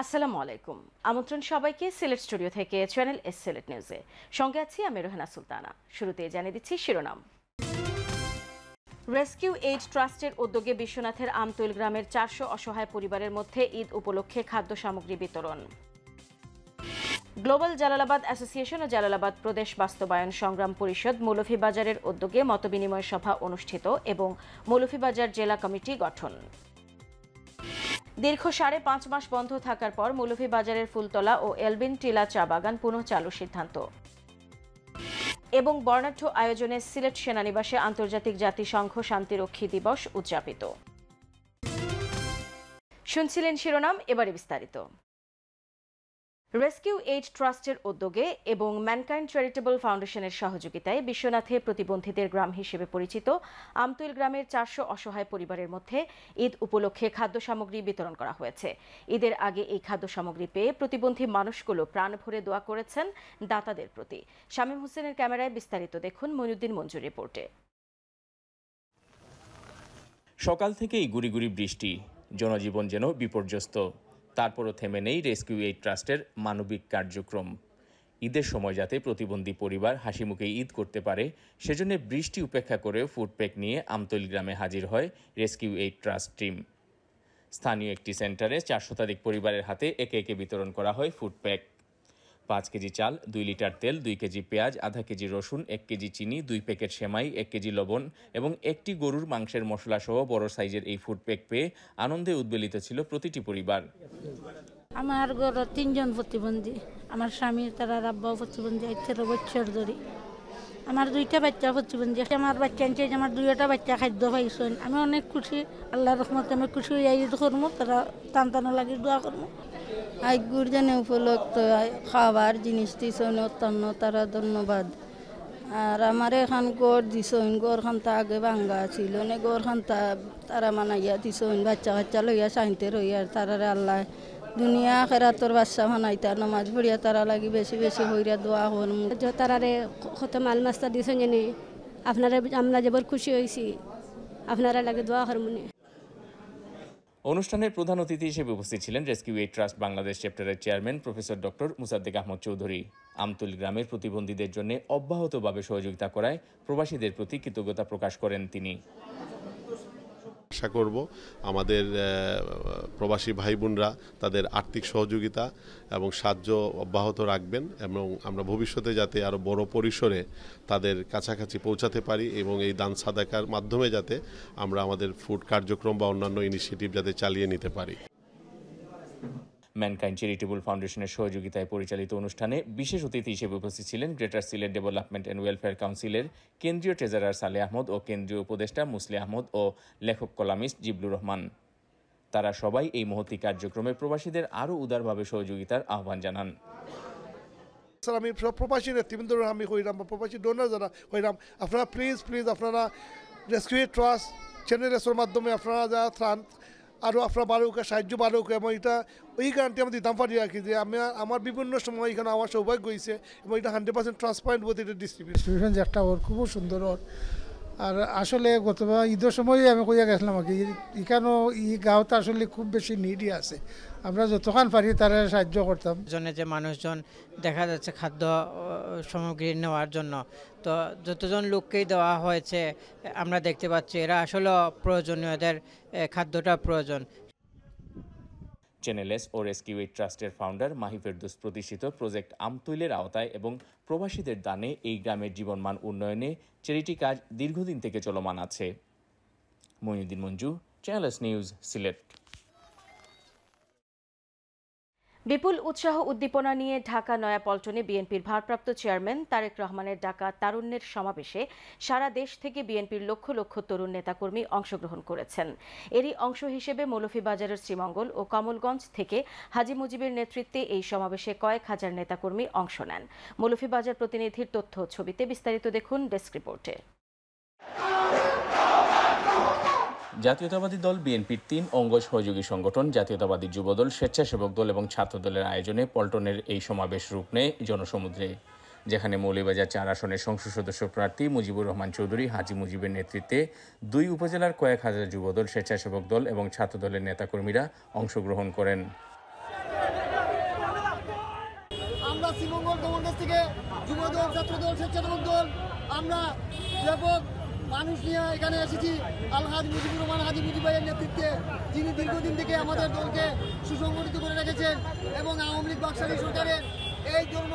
আসসালামু আলাইকুম। আমন্ত্রণ সবাইকে সিলেট স্টুডিও থেকে চ্যানেল এস সিলেট নিউজে। সঙ্গে আছি আমি রোহানা সুলতানা। শুরুতেই জানিয়ে দিচ্ছি শিরোনাম। রেস্কিউ এইড ট্রাস্টের উদ্যোগে বিশ্বনাথের আমতৈল গ্রামের 400 অসহায় পরিবারের মধ্যে ঈদ উপলক্ষে খাদ্য সামগ্রী বিতরণ। গ্লোবাল জালালাবাদ অ্যাসোসিয়েশন ও জালালাবাদ প্রদেশ বাস্তবায়ন সংগ্রাম পরিষদ মৌলভীবাজারের উদ্যোগে মতবিনিময় সভা অনুষ্ঠিত এবং মৌলভীবাজার জেলা কমিটি গঠন। দীর্ঘ 5.5 মাস বন্ধ থাকার পর মৌলভীবাজারের ফুলতলা ও এলবিন টিলা চা বাগান পুনঃ চালুর সিদ্ধান্ত। এবং বর্ণাঢ্য আয়োজনে সিলেট সেনানিবাসে আন্তর্জাতিক জাতিসংঘ শান্তিরক্ষী দিবস উদযাপিত। শুনছিলেন শিরোনাম, এবারে বিস্তারিত। রেস্কিউ এইড ট্রাস্টের উদ্যোগে এবং ম্যানকাইন্ড চ্যারিটেবল ফাউন্ডেশনের সহযোগিতায় বিশ্বনাথে প্রতিবন্ধীদের গ্রাম হিসেবে পরিচিত আমতৈল গ্রামের 400 অসহায় পরিবারের মধ্যে ঈদ উপলক্ষে খাদ্য সামগ্রী বিতরণ করা হয়েছে। ঈদের আগে এই খাদ্য সামগ্রী পেয়ে প্রতিবন্ধী মানুষগুলো প্রাণ ভরে দোয়া করেছেন দাতাদের প্রতি। শামীম হোসেনের ক্যামেরায় বিস্তারিত দেখুন মইনুদ্দিন মঞ্জুর রিপোর্টে। সকাল থেকেই গুড়ি গুড়ি বৃষ্টি, জনজীবন যেন বিপর্যস্ত। তারপরও থেমে নেই রেস্কিউ এইড ট্রাস্টের মানবিক কার্যক্রম। ঈদের সময় যাতে প্রতিবন্ধী পরিবার হাসিমুখে ঈদ করতে পারে, সেজন্য বৃষ্টি উপেক্ষা করেও ফুড প্যাক নিয়ে আমতৈল গ্রামে হাজির হয় রেস্কিউ এইড ট্রাস্ট টিম। স্থানীয় একটি সেন্টারে 4 শতাধিক পরিবারের হাতে একে একে বিতরণ করা হয় ফুড প্যাক। 5 কেজি চাল, 2 লিটার তেল, 2 কেজি পেঁয়াজ, আধা কেজি রসুন, 1 কেজি চিনি, 2 প্যাকেট সেমাই, 1 কেজি লবণ এবং একটি গরুর মাংসের মশলা সহ বড় সাইজের এই ফুড প্যাক পেয়ে আনন্দে উদ্বেলিত ছিল প্রতিটি পরিবার। আমার ঘরে 3 জন প্রতিবন্ধী, আমার স্বামী তারা আব্বাও প্রতিবন্ধী, 18 বছর ধরে। আমার 2টা বাচ্চা প্রতিবন্ধী, আমার বাচ্চা আনছে, আমার 2টা বাচ্চা খাদ্য পাইছেন। আমি অনেক খুশি, আল্লাহর রহমতে আমি খুশি হয়ে ঈদ করবো, তারা টানটানো লাগি দোয়া করবো। আইগুর জানে উপলক্ষ খাবার জিনিস দিছেন অত্যন্ত, তারা ধন্যবাদ। আর আমার এখান গড় দিছেন, গড় খান্তা আগে ভাঙ্গা ছিল না, গড় খান্তা তারা মানাইয়া দিছেন, বাচ্চা কাচ্চা লইয়া সাইতে রইয়ার তারারে আল্লাহ দুনিয়া খেরাতর বাচ্চা মানাইতা নামাজ পড়িয়া তারা লাগি বেশি বেশি হইয়া দোয়া হন। তারারে কত মাল মাস্তা দিছেন জানি আপনারা, আমরা যেবার খুশি হয়েছি, আপনারা লাগে দোয়া করমুনি। অনুষ্ঠানের প্রধান অতিথি হিসেবে উপস্থিত ছিলেন রেস্কিউ এইড ট্রাস্ট বাংলাদেশ চ্যাপ্টারের chairman professor doctor Musaddek Ahmad Chowdhury. Amtoil গ্রামের প্রতিবন্ধীদের জন্য অব্যাহতভাবে সহযোগিতা করায় প্রবাসীদের প্রতি কৃতজ্ঞতা প্রকাশ করেন তিনি। আশা করব আমাদের প্রবাসী ভাই বোনরা তাদের আর্থিক সহযোগিতা এবং সাহায্য অব্যাহত রাখবেন এবং আমরা ভবিষ্যতে যাতে আরও বড় পরিসরে তাদের কাছাকাছি পৌঁছাতে পারি এবং এই দান সাদাকার মাধ্যমে যাতে আমরা আমাদের ফুড কার্যক্রম বা অন্যান্য ইনিশিয়েটিভ যাতে চালিয়ে নিতে পারি। ম্যানকাইন্ড চ্যারিটেবল ফাউন্ডেশনের সহযোগিতায় পরিচালিত অনুষ্ঠানে বিশেষ অতিথি হিসেবে উপস্থিত ছিলেন greater Sylhet development and welfare কাউন্সিলের কেন্দ্রীয় ট্রেজারার সালেহ আহমদ ও কেন্দ্রীয় উপদেষ্টা মুসলি আহমদ ও লেখক কলামিস্ট জিবলুর রহমান। তারা সবাই এই মহতী কার্যক্রমে প্রবাসীদের আরও উদারভাবে সহযোগিতার আহ্বান জানান। আমি প্রবাসী নেতৃবৃন্দ আমি হইলাম বা প্রবাসী ডোনার যারা হইলাম, আপনারা প্লিজ আপনারা রেস্কিউ এইড ট্রাস্ট চ্যানেলের মাধ্যমে আপনারা যারা ত্রাণ আরও আপনারা বাড়ুক, সাহায্য বাড়ুক এবং এটা ওই গ্যারান্টি আমি দিতাম পারি আর কি, যে আমি আমার বিভিন্ন সময় এখানে আমার সৌভাগ্য হয়েছে এবং এটা 100% ট্রান্সপারেন্ট বোধ এটা ডিস্ট্রিবিউশন যেটা ওর খুব সুন্দর। আর আসলে গতবার ঈদের সময় আমি কইয়া গেছিলাম আর কি, এখানেও এই গাঁওতে আসলে খুব বেশি নিডি আছে, আমরা যতক্ষণ পারি তারা সাহায্য করতাম। যে মানুষজন দেখা যাচ্ছে খাদ্য সামগ্রী নেওয়ার জন্য, তো যতজন লোককেই দেওয়া হয়েছে আমরা দেখতে পাচ্ছি এরা আসলে প্রয়োজনীয়, এদের খাদ্যটা প্রয়োজন। চ্যানেল এস ও রেস্কিউ এইড ট্রাস্টের ফাউন্ডার মাহি ফেরদৌস প্রতিষ্ঠিত প্রজেক্ট আমতৈলের আওতায় এবং প্রবাসীদের দানে এই গ্রামের জীবনমান উন্নয়নে চ্যারিটি কাজ দীর্ঘদিন থেকে চলমান আছে। Moinuddin Manju, channel S news, Sylhet. বিপুল উৎসাহ উদ্দীপনা নিয়ে ঢাকা নয়াপল্টনে বিএনপির ভারপ্রাপ্ত চেয়ারম্যান তারেক রহমানের ডাকা তারুণ্যের সমাবেশে সারা দেশ থেকে বিএনপির লক্ষ লক্ষ তরুণ নেতাকর্মী অংশগ্রহণ করেছেন। এরই অংশ হিসেবে মৌলভীবাজারের শ্রীমঙ্গল ও কমলগঞ্জ থেকে হাজী মুজিবের নেতৃত্বে এই সমাবেশে কয়েক হাজার নেতাকর্মী অংশ নেন। মৌলভীবাজার প্রতিনিধির তথ্য ছবিতে বিস্তারিত দেখুন ডেস্ক রিপোর্টে। জাতীয়তাবাদী দল বিএনপির 3 অঙ্গ সহযোগী সংগঠন জাতীয়তাবাদী যুবদল, স্বেচ্ছাসেবক দল এবং ছাত্রদলের আয়োজনে পল্টনের এই সমাবেশ রূপ নেয় জনসমুদ্রে, যেখানে মৌলভীবাজার 4 আসনের সংসদ সদস্য প্রার্থী মুজিবুর রহমান চৌধুরী হাজী মুজিবের নেতৃত্বে 2 উপজেলার কয়েক হাজার যুবদল, স্বেচ্ছাসেবক দল এবং ছাত্রদলের নেতাকর্মীরা অংশগ্রহণ করেন। আমরা শ্রীমঙ্গল কমান্ডার থেকে যুবদল, ছাত্রদল, স্বেচ্ছাসেবক দল আমরা ব্যাপক মানুষ নিয়ে এখানে এসেছি আলহাজি মুজিবুর রহমান হাজি মুজিব ভাইয়ের নেতৃত্বে, যিনি দীর্ঘদিন থেকে আমাদের দলকে সুসংগঠিত করে রেখেছেন এবং আওয়ামী লীগ বাকশালী সরকারের এই জন্য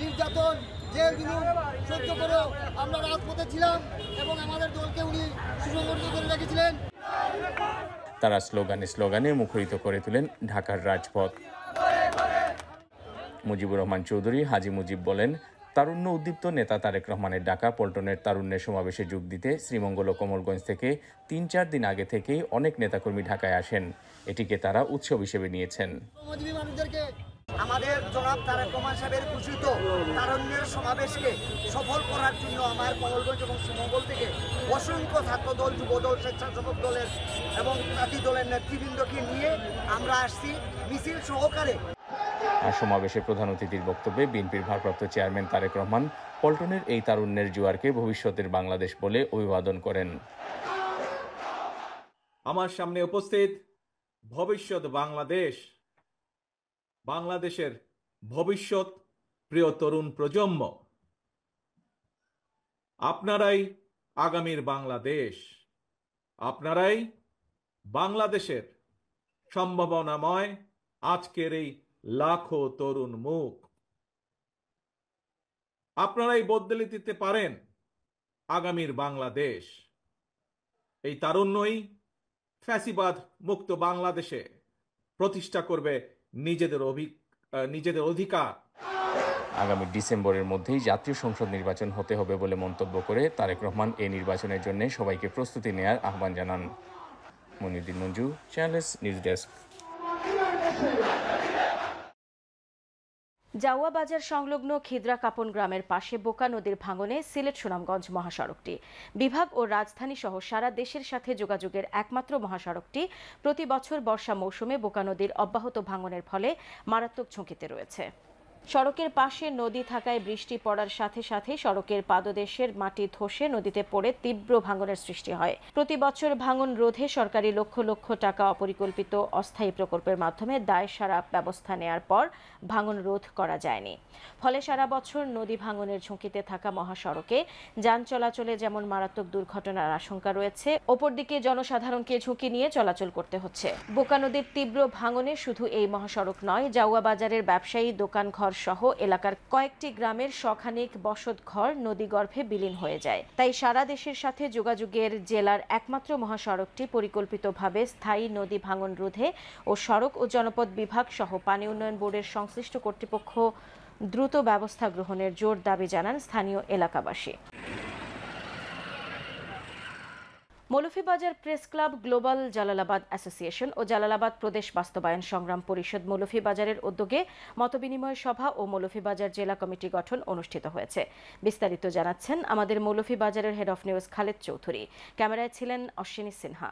নির্যাতন জেল জুলুম সহ্য করেও আমরা রাজপথে ছিলাম এবং আমাদের দলকে উনি সুসংগঠিত করে রেখেছিলেন। তারা স্লোগানে মুখরিত করে তোলেন ঢাকার রাজপথ। মুজিবুর রহমান চৌধুরী হাজি মুজিব বলেন, তারুণ্য উদ্দীপ্ত নেতা তারেক রহমানের ডাকা পল্টনের তারুণ্যের সমাবেশে যোগ দিতে শ্রীমঙ্গল ও কমলগঞ্জ থেকে ৩-৪ দিন আগে থেকেই অনেক নেতাকর্মী ঢাকায় আসেন। এটিকে তারা উৎসব হিসেবে নিয়েছেন। আমাদের জনাব তারেক রহমান সাহেবের ঘোষিত তারুণ্যের সমাবেশকে সফল করার জন্য আমার কমলগঞ্জ এবং শ্রীমঙ্গল থেকে অসংখ্য ছাত্রদল, যুবদল, স্বেচ্ছাসেবক দলের এবং জাতি দলের নেতৃবৃন্দকে নিয়ে আমরা আসছি মিছিল সহকারে। আর সমাবেশে প্রধান অতিথির বক্তব্যে বিএনপির ভারপ্রাপ্ত চেয়ারম্যান তারেক রহমান পল্টনের এই তারুণ্যের জোয়ারকে ভবিষ্যতের বাংলাদেশ বলে অভিবাদন করেন। আমার সামনে উপস্থিত ভবিষ্যৎ বাংলাদেশ, বাংলাদেশের ভবিষ্যৎ প্রিয় তরুণ প্রজন্ম, আপনারাই আগামীর বাংলাদেশ, আপনারাই বাংলাদেশের সম্ভাবনাময় আজকের এই লাখো তরুণ মুখ। আপনারাই বদলে দিতে পারেন আগামীর বাংলাদেশ। এই তারুণ্যই ফ্যাসিবাদ মুক্ত বাংলাদেশে প্রতিষ্ঠা করবে নিজেদের অধিকার। আগামী ডিসেম্বরের মধ্যেই জাতীয় সংসদ নির্বাচন হতে হবে বলে মন্তব্য করে তারেক রহমান এই নির্বাচনের জন্য সবাইকে প্রস্তুতি নেয়ার আহ্বান জানান। Moniuddin Manju, channels news desk. Jauwa Bazar সংলগ্ন খিদ্রা কাপন গ্রামের পাশে বোকা নদীর ভাঙনে সিলেট সুনামগঞ্জ মহাসড়কটি বিভাগ ও রাজধানী সহ সারা দেশের সাথে যোগাযোগের একমাত্র মহাসড়কটি প্রতি বছর বর্ষা মৌসুমে বোকা নদীর অব্যাহত ভাঙনের ফলে মারাত্মক ঝুঁকিতে রয়েছে। সড়কের পাশে নদী থাকায় বৃষ্টি পড়ার সাথে সাথে সড়কের পাদদেশের মাটি ধসে নদীতে পড়ে তীব্র ভাঙনের সৃষ্টি হয়। প্রতি বছর ভাঙন রোধে সরকারি লক্ষ লক্ষ টাকা অপরিকল্পিত অস্থায়ী প্রকল্পের মাধ্যমে দায়সারা ব্যবস্থা নেয়ার পর ভাঙন রোধ করা যায়নি। ফলে সারা বছর নদী ভাঙনের ঝুঁকিতে থাকা মহাসড়কে যান চলাচলে যেমন মারাত্মক দুর্ঘটনার আশঙ্কা রয়েছে, অপরদিকে জনসাধারণকে ঝুঁকি নিয়ে চলাচল করতে হচ্ছে। বোকা নদীর তীব্র ভাঙনে শুধু এই মহাসড়ক নয়, জাউয়া বাজারের ব্যবসায়ী, দোকানঘর সহ এলাকার কয়েকটি গ্রামের শখানেক বসত ঘর নদীগর্ভে বিলীন হয়ে যায়। তাই সারা দেশের সাথে যোগাযোগের জেলার একমাত্র মহাসড়কটি পরিকল্পিতভাবে স্থায়ী নদী ভাঙন রোধে ও সড়ক ও জনপদ বিভাগ সহ পানি উন্নয়ন বোর্ডের সংশ্লিষ্ট কর্তৃপক্ষ দ্রুত ব্যবস্থা গ্রহণের জোর দাবি জানান স্থানীয় এলাকাবাসী। Moulvibazar press club, global Jalalabad association ও জালালাবাদ প্রদেশ বাস্তবায়ন সংগ্রাম পরিষদ মৌলভীবাজারের উদ্যোগে মতবিনিময় সভা ও মৌলভীবাজার জেলা কমিটি গঠন অনুষ্ঠিত হয়েছে। বিস্তারিত জানাচ্ছেন আমাদের মৌলভীবাজারের head of news Khaled Chowdhury. ক্যামেরায় ছিলেন অশ্বিনী সিনহা।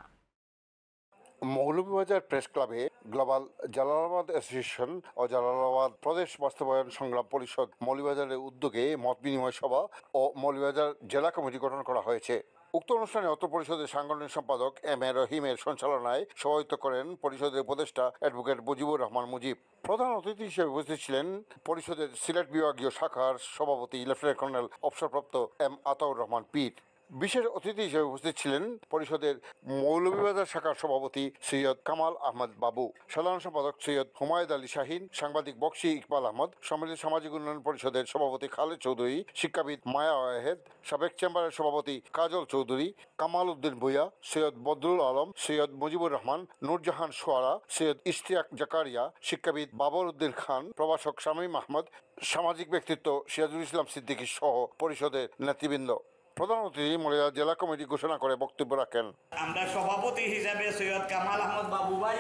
মৌলভীবাজার প্রেস ক্লাবে গ্লোবাল জালালাবাদ অ্যাসোসিয়েশন ও জালালাবাদ প্রদেশ বাস্তবায়ন সংগ্রাম পরিষদ মৌলভীবাজারের উদ্যোগে মত বিনিময় সভা ও মৌলভীবাজার জেলা কমিটি গঠন করা হয়েছে। উক্ত অনুষ্ঠানে অত্র পরিষদের সাংগঠনিক সম্পাদক এম এ রহিমের সঞ্চালনায় সভাপতিত্ব করেন পরিষদের উপদেষ্টা অ্যাডভোকেট মুজিবুর রহমান মুজিব। প্রধান অতিথি হিসেবে উপস্থিত ছিলেন পরিষদের সিলেট বিভাগীয় শাখার সভাপতি লেফটেন্যান্ট কর্নেল অবসরপ্রাপ্ত এম আতাউর রহমান পীর। বিশেষ অতিথি হিসেবে উপস্থিত ছিলেন পরিষদের মৌলভীবাজার শাখার সভাপতি সৈয়দ কামাল আহমদ বাবু, সাধারণ সম্পাদক সৈয়দ হুমায়ুদ আলী শাহিন, সাংবাদিক বক্সি ইকবাল আহমদ, সম্মিলিত সামাজিক উন্নয়ন পরিষদের সভাপতি খালেদ চৌধুরী, শিক্ষাবিদ মায়া ওয়াহেদ, সাবেক চেম্বারের সভাপতি কাজল চৌধুরী, কামাল উদ্দিন ভুইয়া, সৈয়দ বদরুল আলম, সৈয়দ মুজিবুর রহমান, নূরজাহান সোয়ারা, সৈয়দ ইশতিয়াক জাকারিয়া, শিক্ষাবিদ বাবর উদ্দিন খান, প্রভাষক শামীম আহমদ, সামাজিক ব্যক্তিত্ব সিরাজুল ইসলাম সিদ্দিকী সহ পরিষদের নেতৃবৃন্দ। প্রধান অতিথি মৌলভীবাজার জেলা কমিটি ঘোষণা করে বক্তব্য রাখেন। আমরা সভাপতি হিসাবে সৈয়দ কামাল আহমদ বাবু ভাই,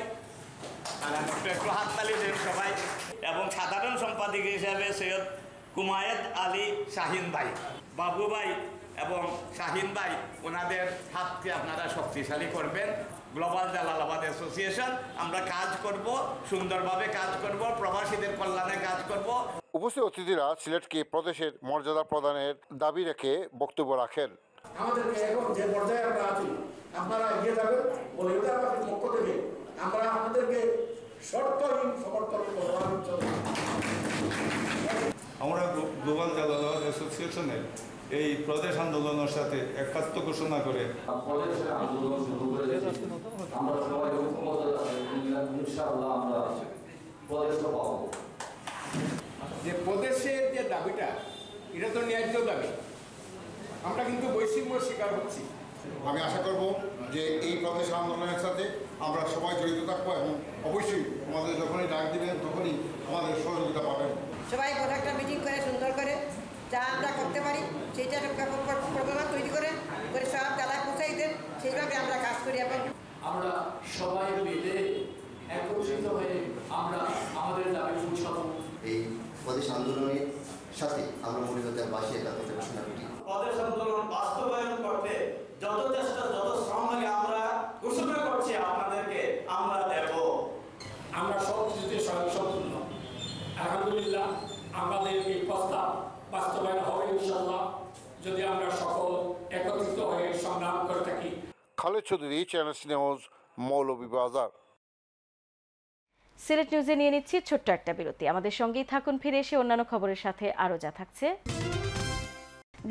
একটু হাততালি দেন সবাই, এবং সাধারণ সম্পাদক হিসাবে সৈয়দ হুমায়ুদ আলী শাহিন ভাই, বাবু ভাই এবং শাহিন ভাই, ওনাদের হাতকে আপনারা শক্তিশালী করবেন। গ্লোবাল জালালাবাদ অ্যাসোসিয়েশন আমরা কাজ করব, সুন্দরভাবে কাজ করব, প্রবাসীদের কল্যাণে কাজ করব। উপস্থিত অতিথিরা সিলেটকে প্রদেশের মর্যাদা প্রদানের দাবি রেখে বক্তব্য রাখেন। আমাদেরকে এখন যে পর্যায়ে আমরা আছি, আপনারা এগিয়ে যাবেন বলে আমাদের পক্ষ থেকে আমরা আমাদেরকে শর্তহীন সমর্থন করব। অ্যাসোসিয়েশনের এই প্রদেশ আন্দোলনের সাথে একাত্ম ঘোষণা করে যে প্রদেশের যে দাবিটা এটা তো ন্যায্য দাবি, আমরা কিন্তু বৈষম্যের শিকার হচ্ছি। আমি আশা করব যে এই প্রদেশ আন্দোলনের সাথে আমরা সবাই জড়িত থাকবো এবং অবশ্যই আমাদের যখনই ডাক দিবেন তখনই আমাদের সহযোগিতা পাবেন। সবাই বড় একটা মিটিং করে সুন্দর করে যা আমরা করতে পারি সেইটা প্রোগ্রাম তৈরি করে সব জেলায় পৌঁছাই দেন, সেইভাবে আমরা কাজ করি এবং আমরা সবাই মিলে একত্রিত হয়ে আমরা আমাদের দাবি পৌঁছাবো। এই প্রদেশ আন্দোলনের সাথে আমরা মৌলভীবাজারবাসী একাত্মতা ঘোষণা করি। প্রদেশ আন্দোলন বাস্তবায়ন করতে যত চেষ্টা যত শ্রম লাগে আমরা ঘোষণা করছি আপনাদেরকে আমরা দেব। আমরা সব কিছুতে স্বয়ংসম্পূর্ণ। আলহামদুলিল্লাহ আমাদের এই প্রস্তাব বাস্তবায়ন হবে ইনশাআল্লাহ যদি আমরা সকল একত্রিত হয়ে সংগ্রাম করে থাকি। Khaled Chowdhury, channel news, Moulvibazar. সিলেট নিউজে নিয়ে নিচ্ছি ছোট্ট একটা বিরতি। আমাদের সঙ্গেই থাকুন, ফিরে এসে অন্যান্য খবরের সাথে আরও যা থাকছে।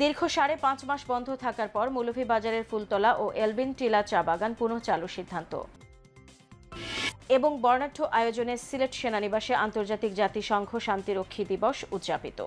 দীর্ঘ 5.5 মাস বন্ধ থাকার পর মৌলভীবাজারের ফুলতলা ও এলবিন টিলা চা বাগান পুনঃ চালুর সিদ্ধান্ত। এবং বর্ণাঢ্য আয়োজনে সিলেট সেনানিবাসে আন্তর্জাতিক জাতিসংঘ শান্তিরক্ষী দিবস উদযাপিত।